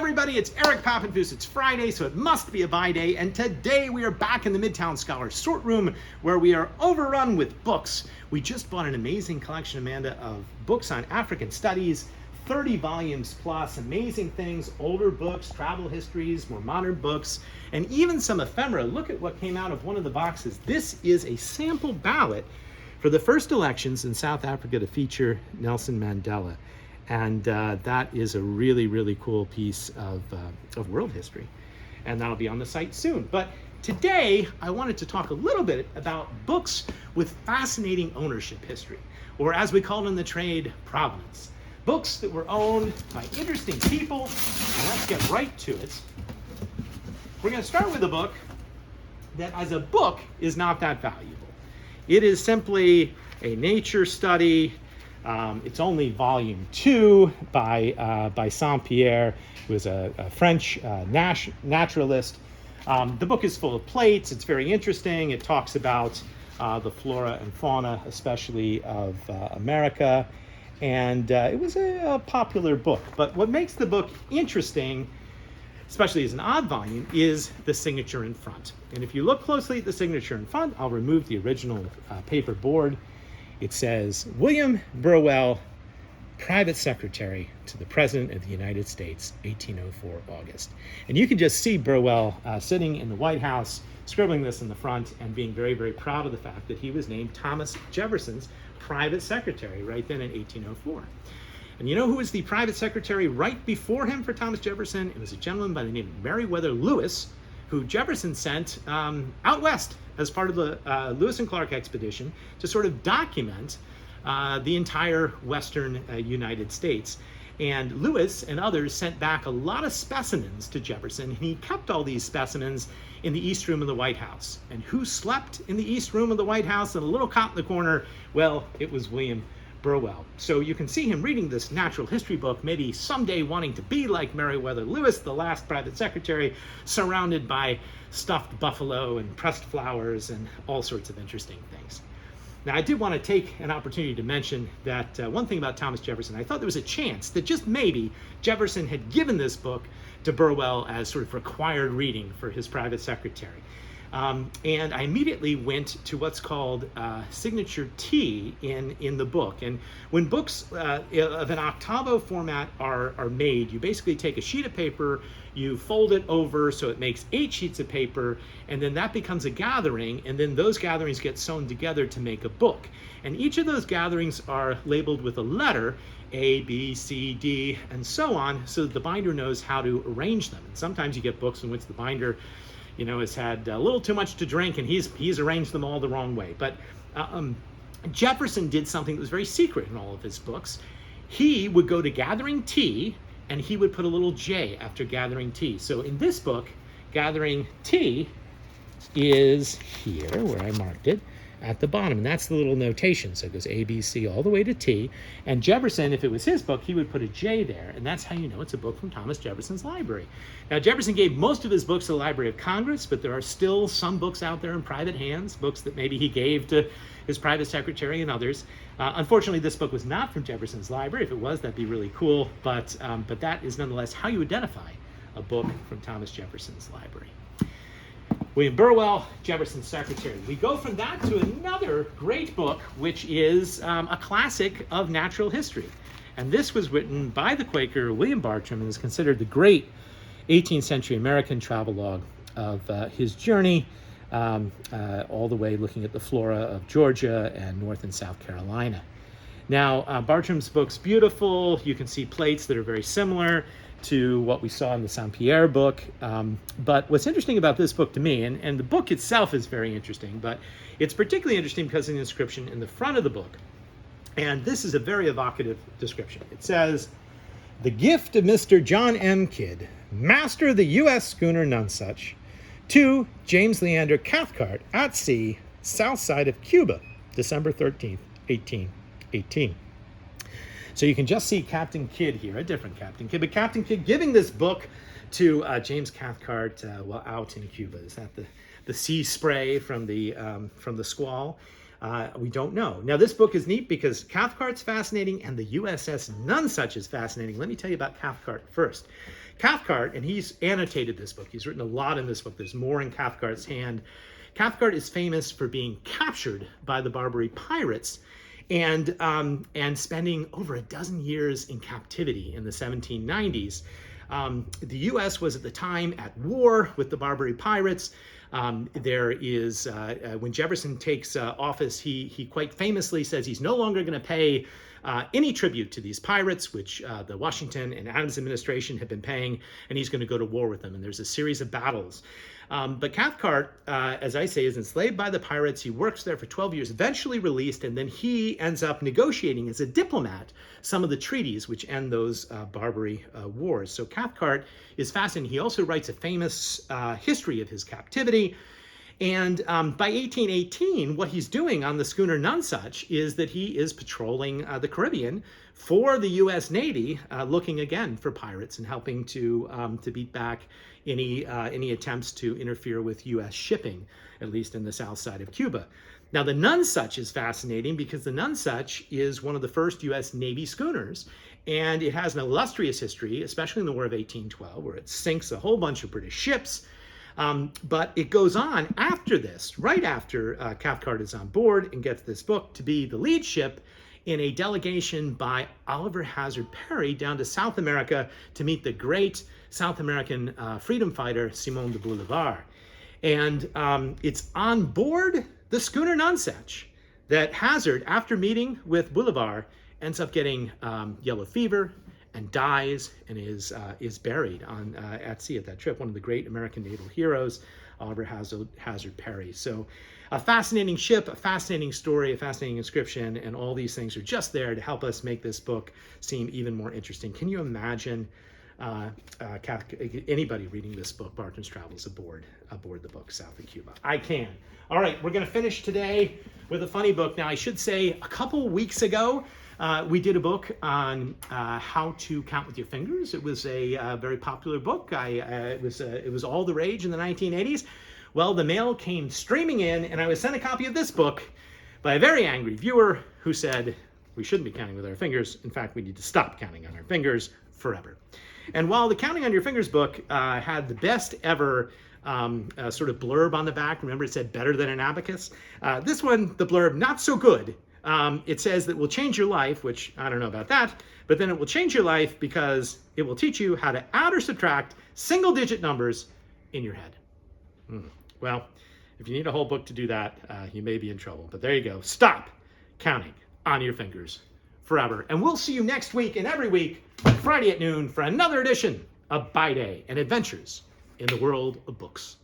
everybody, it's Eric Pappenfuss. It's Friday, so it must be a buy day, and today we are back in the Midtown Scholar Sort Room where we are overrun with books. We just bought an amazing collection, Amanda, of books on African studies, 30 volumes plus, amazing things, older books, travel histories, more modern books, and even some ephemera. Look at what came out of one of the boxes. This is a sample ballot for the first elections in South Africa to feature Nelson Mandela. And that is a really, really cool piece of world history. And that'll be on the site soon. But today, I wanted to talk a little bit about books with fascinating ownership history, or as we call it in the trade, provenance. Books that were owned by interesting people. And let's get right to it. We're going to start with a book that as a book is not that valuable. It is simply a nature study. It's only volume 2 by Saint-Pierre, who is a French naturalist. The book is full of plates. It's very interesting. It talks about the flora and fauna, especially of America. And it was a popular book. But what makes the book interesting, especially as an odd volume, is the signature in front. And if you look closely at the signature in front, I'll remove the original paper board. It says, William Burwell, Private Secretary to the President of the United States, 1804 August. And you can just see Burwell sitting in the White House, scribbling this in the front and being very, very proud of the fact that he was named Thomas Jefferson's private secretary right then in 1804. And you know who was the private secretary right before him for Thomas Jefferson? It was a gentleman by the name of Meriwether Lewis, who Jefferson sent out west as part of the Lewis and Clark expedition to sort of document the entire western United States. And Lewis and others sent back a lot of specimens to Jefferson, and he kept all these specimens in the East Room of the White House. And who slept in the East Room of the White House in a little cot in the corner? Well, it was William Burwell. So you can see him reading this natural history book, maybe someday wanting to be like Meriwether Lewis, the last private secretary, surrounded by stuffed buffalo and pressed flowers and all sorts of interesting things. Now, I did want to take an opportunity to mention that one thing about Thomas Jefferson, I thought there was a chance that just maybe Jefferson had given this book to Burwell as sort of required reading for his private secretary. And I immediately went to what's called signature T in the book. And when books of an octavo format are made, you basically take a sheet of paper, you fold it over so it makes 8 sheets of paper, and then that becomes a gathering, and then those gatherings get sewn together to make a book. And each of those gatherings are labeled with a letter, A, B, C, D, and so on, so that the binder knows how to arrange them. And sometimes you get books in which the binder has had a little too much to drink, and he's arranged them all the wrong way. But Jefferson did something that was very secret in all of his books. He would go to gathering T, and he would put a little J after gathering T. So in this book, gathering T is here, where I marked it, at the bottom, and that's the little notation. So it goes A, B, C, all the way to T. And Jefferson, if it was his book, he would put a J there, and that's how you know it's a book from Thomas Jefferson's library. Now, Jefferson gave most of his books to the Library of Congress, but there are still some books out there in private hands, books that maybe he gave to his private secretary and others. Unfortunately, this book was not from Jefferson's library. If it was, that'd be really cool, but that is nonetheless how you identify a book from Thomas Jefferson's library. William Burwell, Jefferson's secretary. We go from that to another great book, which is a classic of natural history. And this was written by the Quaker William Bartram and is considered the great 18th century American travelogue of his journey all the way looking at the flora of Georgia and North and South Carolina. Now, Bartram's book's beautiful. You can see plates that are very similar to what we saw in the Saint-Pierre book. But what's interesting about this book to me, and the book itself is very interesting, but it's particularly interesting because of the inscription in the front of the book. And this is a very evocative description. It says, "The gift of Mr. John M. Kidd, master of the U.S. schooner Nonesuch, to James Leander Cathcart at sea, south side of Cuba, December 13th, 1818. So you can just see Captain Kidd here, a different Captain Kidd, but Captain Kidd giving this book to James Cathcart while out in Cuba. Is that the sea spray from the squall? We don't know. Now, this book is neat because Cathcart's fascinating and the USS Nonesuch is fascinating. Let me tell you about Cathcart first. Cathcart, and he's annotated this book. He's written a lot in this book. There's more in Cathcart's hand. Cathcart is famous for being captured by the Barbary pirates and spending over a dozen years in captivity in the 1790s. The U.S. was at the time at war with the Barbary pirates. There is, when Jefferson takes office, he quite famously says he's no longer going to pay any tribute to these pirates, which the Washington and Adams administration had been paying, and he's going to go to war with them. And there's a series of battles. But Cathcart, as I say, is enslaved by the pirates. He works there for 12 years, eventually released, and then he ends up negotiating as a diplomat some of the treaties which end those Barbary wars. So Cathcart is fascinating. He also writes a famous history of his captivity. And by 1818, what he's doing on the schooner Nonsuch is that he is patrolling the Caribbean for the U.S. Navy, looking again for pirates and helping to beat back any attempts to interfere with U.S. shipping, at least in the south side of Cuba. Now, the Nonsuch is fascinating because the Nonsuch is one of the first U.S. Navy schooners, and it has an illustrious history, especially in the War of 1812, where it sinks a whole bunch of British ships. But it goes on after this, right after Cathcart is on board and gets this book, to be the lead ship in a delegation by Oliver Hazard Perry down to South America to meet the great South American freedom fighter Simón de Bolívar. And it's on board the schooner Nonsuch that Hazard, after meeting with Bolívar, ends up getting yellow fever and dies and is buried at sea at that trip. One of the great American naval heroes, Oliver Hazard Perry. So a fascinating ship, a fascinating story, a fascinating inscription, and all these things are just there to help us make this book seem even more interesting. Can you imagine anybody reading this book, Barton's Travels, aboard the book South of Cuba? I can. All right, we're going to finish today with a funny book. Now, I should say, a couple weeks ago, we did a book on how to count with your fingers. It was a very popular book. It was all the rage in the 1980s. Well, the mail came streaming in, and I was sent a copy of this book by a very angry viewer who said we shouldn't be counting with our fingers. In fact, we need to stop counting on our fingers forever. And while the Counting on Your Fingers book had the best ever sort of blurb on the back, remember it said better than an abacus, this one, the blurb, not so good. It says that will change your life, which I don't know about that, but then it will change your life because it will teach you how to add or subtract single-digit numbers in your head. Well, if you need a whole book to do that, you may be in trouble. But there you go. Stop counting on your fingers forever. And we'll see you next week and every week, Friday at noon, for another edition of By Day and Adventures in the World of Books.